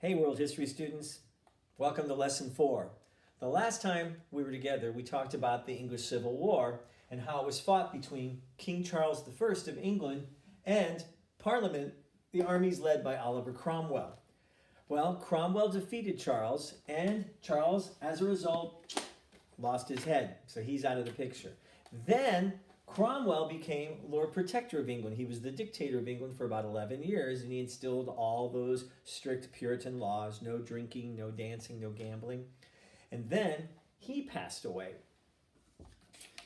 Hey world history students, welcome to lesson 4. The last time we were together we talked about the English Civil War and how it was fought between King Charles I of England and Parliament, the armies led by Oliver Cromwell. Well, Cromwell defeated Charles, and Charles, as a result, lost his head, so he's out of the picture. Then Cromwell became Lord Protector of England. He was the dictator of England for about 11 years, and he instilled all those strict Puritan laws: no drinking, no dancing, no gambling. And then he passed away.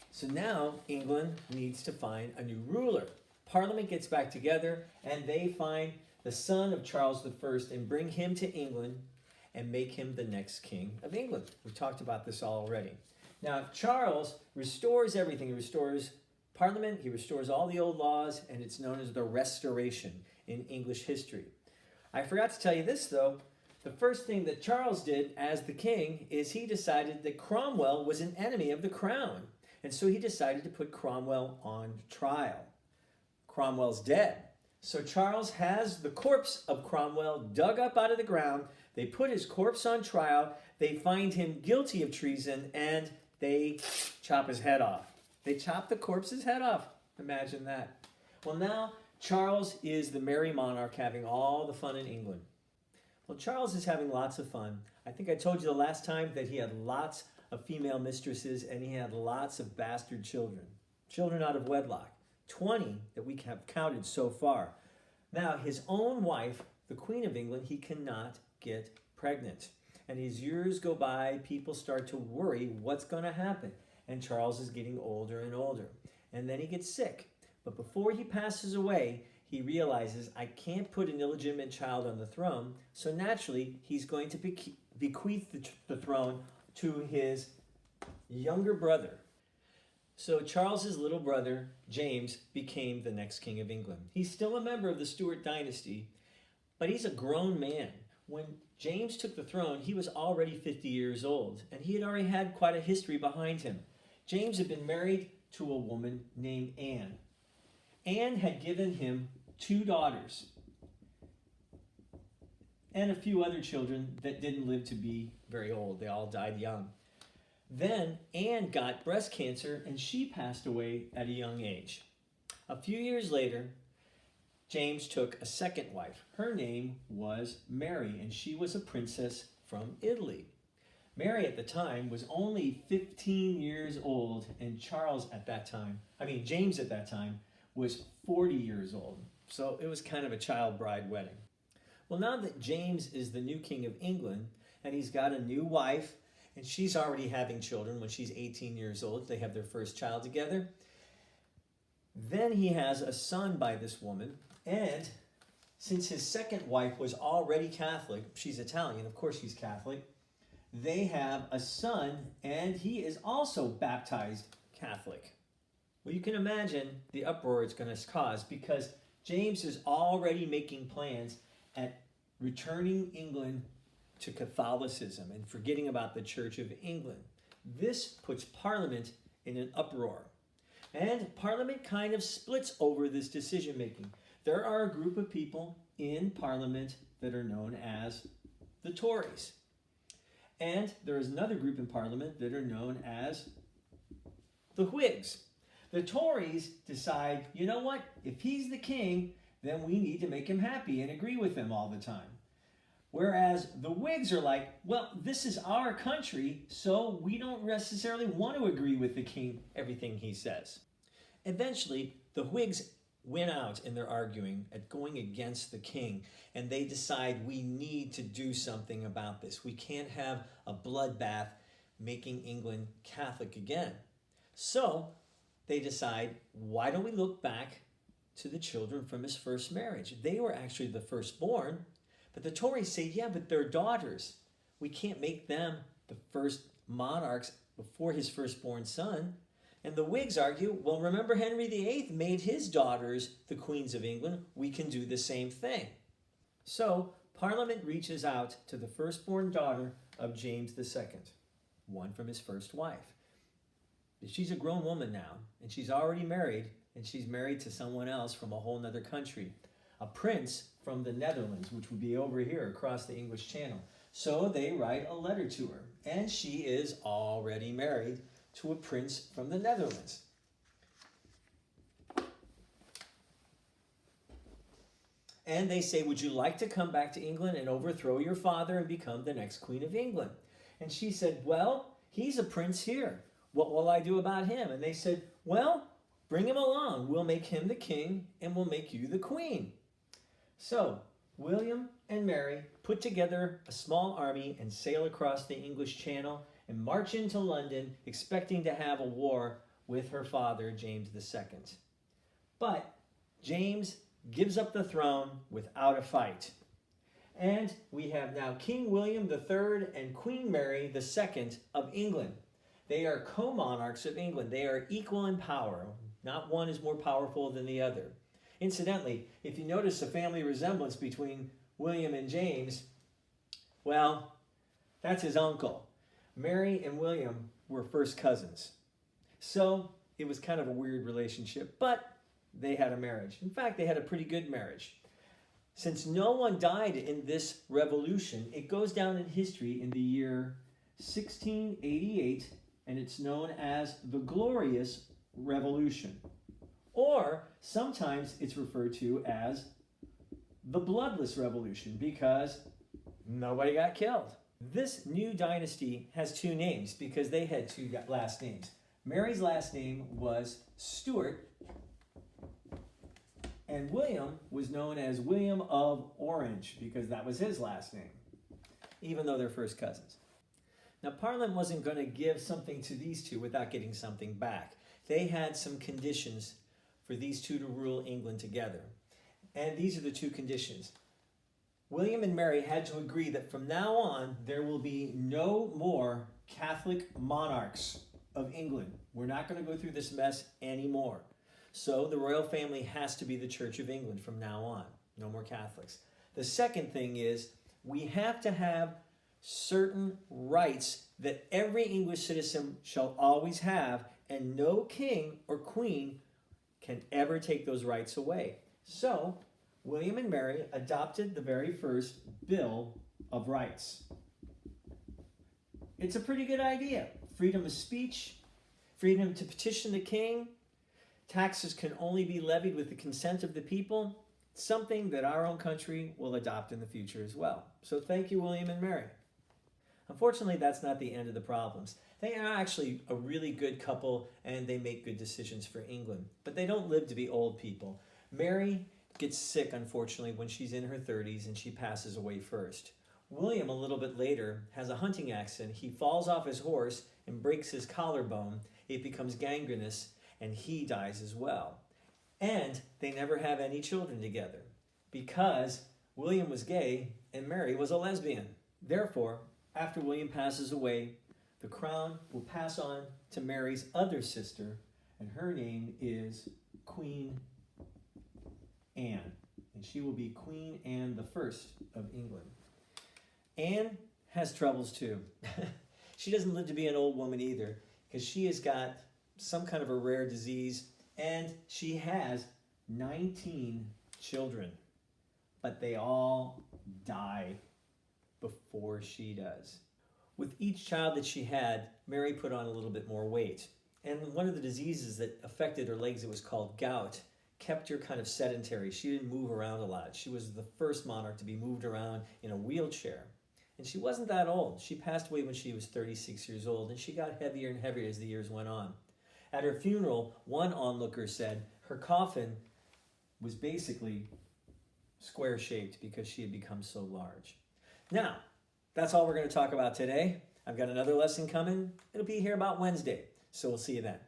So now England needs to find a new ruler. Parliament gets back together, and they find the son of Charles I and bring him to England and make him the next king of England. We talked about this already. Now, Charles restores everything. He restores Parliament, he restores all the old laws, and it's known as the Restoration in English history. I forgot to tell you this, though. The first thing that Charles did as the king is he decided that Cromwell was an enemy of the crown. And so he decided to put Cromwell on trial. Cromwell's dead. So Charles has the corpse of Cromwell dug up out of the ground. They put his corpse on trial. They find him guilty of treason, and they chop his head off. They chop the corpse's head off. Imagine that. Well, now Charles is the merry monarch having all the fun in England. Well, Charles is having lots of fun. I think I told you the last time that he had lots of female mistresses and he had lots of bastard children. Children out of wedlock. 20 that we have counted so far. Now, his own wife, the Queen of England, he cannot get pregnant. And as years go by, people start to worry what's going to happen. And Charles is getting older and older. And then he gets sick. But before he passes away, he realizes, I can't put an illegitimate child on the throne, so naturally he's going to bequeath the throne to his younger brother. So Charles's little brother, James, became the next king of England. He's still a member of the Stuart dynasty, but he's a grown man. When James took the throne, he was already 50 years old, and he had already had quite a history behind him. James had been married to a woman named Anne. Anne had given him 2 daughters and a few other children that didn't live to be very old. They all died young. Then Anne got breast cancer and she passed away at a young age. A few years later, James took a second wife. Her name was Mary, and she was a princess from Italy. Mary at the time was only 15 years old, and James at that time was 40 years old. So it was kind of a child bride wedding. Well, now that James is the new king of England, and he's got a new wife, and she's already having children when she's 18 years old. They have their first child together. Then he has a son by this woman, and since his second wife was already Catholic, she's Italian, of course she's Catholic, they have a son, and he is also baptized Catholic. Well, you can imagine the uproar it's going to cause, because James is already making plans at returning England to Catholicism and forgetting about the Church of England. This puts Parliament in an uproar. And Parliament kind of splits over this decision making. There are a group of people in Parliament that are known as the Tories. And there is another group in Parliament that are known as the Whigs. The Tories decide, you know what, if he's the king, then we need to make him happy and agree with him all the time. Whereas the Whigs are like, well, this is our country, so we don't necessarily want to agree with the king, everything he says. Eventually, the Whigs win out in their arguing at going against the king, and they decide we need to do something about this. We can't have a bloodbath making England Catholic again. So they decide, why don't we look back to the children from his first marriage? They were actually the firstborn, but the Tories say, yeah, but they're daughters. We can't make them the first monarchs before his firstborn son. And the Whigs argue, well, remember Henry VIII made his daughters the queens of England. We can do the same thing. So Parliament reaches out to the firstborn daughter of James II, one from his first wife. She's a grown woman now, and she's already married, and she's married to someone else from a whole other country. A prince from the Netherlands, which would be over here across the English Channel. So they write a letter to her, and she is already married to a prince from the Netherlands. And they say, would you like to come back to England and overthrow your father and become the next Queen of England? And she said, well, he's a prince here. What will I do about him? And they said, well, bring him along. We'll make him the king and we'll make you the queen. So William and Mary put together a small army and sail across the English Channel and march into London, expecting to have a war with her father, James II. But James gives up the throne without a fight. And we have now King William III and Queen Mary II of England. They are co-monarchs of England. They are equal in power. Not one is more powerful than the other. Incidentally, if you notice a family resemblance between William and James, well, that's his uncle. Mary and William were first cousins. So it was kind of a weird relationship, but they had a marriage. In fact, they had a pretty good marriage. Since no one died in this revolution, it goes down in history in the year 1688, and it's known as the Glorious Revolution. Or sometimes it's referred to as the Bloodless Revolution because nobody got killed. This new dynasty has two names because they had two last names. Mary's last name was Stuart, and William was known as William of Orange because that was his last name, even though they're first cousins. Now, Parliament wasn't going to give something to these two without getting something back. They had some conditions for these two to rule England together. And these are the two conditions. William and Mary had to agree that from now on, there will be no more Catholic monarchs of England. We're not going to go through this mess anymore. So the royal family has to be the Church of England from now on. No more Catholics. The second thing is we have to have certain rights that every English citizen shall always have, and no king or queen can ever take those rights away. So William and Mary adopted the very first Bill of Rights. It's a pretty good idea. Freedom of speech, freedom to petition the king, taxes can only be levied with the consent of the people, something that our own country will adopt in the future as well. So thank you, William and Mary. Unfortunately, that's not the end of the problems. They are actually a really good couple and they make good decisions for England, but they don't live to be old people. Mary gets sick, unfortunately, when she's in her 30s and she passes away first. William, a little bit later, has a hunting accident. He falls off his horse and breaks his collarbone. It becomes gangrenous and he dies as well. And they never have any children together because William was gay and Mary was a lesbian. Therefore, after William passes away, the crown will pass on to Mary's other sister, and her name is Queen Anne. And she will be Queen Anne the First of England. Anne has troubles too. She doesn't live to be an old woman either, because she has got some kind of a rare disease, and she has 19 children, but they all die before she does. With each child that she had, Mary put on a little bit more weight. And one of the diseases that affected her legs, it was called gout, kept her kind of sedentary. She didn't move around a lot. She was the first monarch to be moved around in a wheelchair. And she wasn't that old. She passed away when she was 36 years old, and she got heavier and heavier as the years went on. At her funeral, one onlooker said her coffin was basically square-shaped because she had become so large. Now, that's all we're going to talk about today. I've got another lesson coming. It'll be here about Wednesday, so we'll see you then.